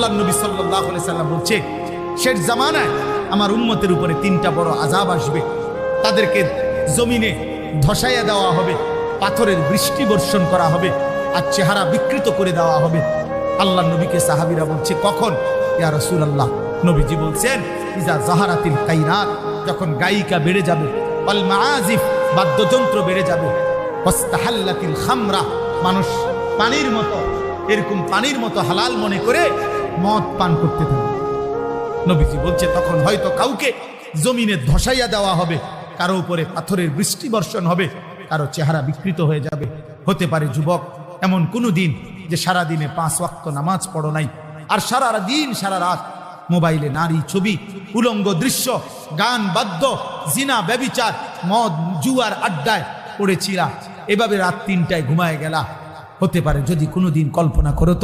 আল্লাহ নবী সাল্লাল্লাহু আলাইহি সাল্লাম বলছে, শেষ জামানায় আমার উম্মতের উপরে তিনটা বড় আযাব আসবে। তাদেরকে জমিনে ধসাইয়া দেওয়া হবে, পাথরের বৃষ্টি বর্ষণ করা হবে, আর চেহারা বিকৃত করে দেওয়া হবে। আল্লাহ নবীকে সাহাবীরা বলছে, কখন? ইয়া রাসূলুল্লাহ। নবীজি বলছেন, ইজা জাহারাতিল কাইনাত, যখন গায়িকা বেড়ে যাবে, ওয়াল মাআজিফ, বাদ্যযন্ত্র বেড়ে যাবে, ওয়াস্তাহাল্লাতিল খামরা, মানুষ পানির মতো, এরকম পানির মতো হালাল মনে করে মদ পান করতে থাকবে। নবীজি বলছে, তখন হয়তো কাউকে জমিনে ধসাইয়া দেওয়া হবে, কারো উপরে পাথরের বৃষ্টি বর্ষণ হবে, কারো চেহারা বিকৃত হয়ে যাবে। হতে পারে যুবক, এমন কোনো দিন যে সারা দিনে 5 ওয়াক্ত নামাজ পড়ো নাই, আর সারা দিন সারা রাত মোবাইলে নারী ছবি, উলঙ্গ দৃশ্য, গান বাদ্য, জিনা ব্যভিচার, মদ জুয়ার আড্ডায় পড়েছিলা, এভাবে রাত 3টায় ঘুমায় গেলা। হতে পারে যদি কোনোদিন কল্পনা করো তো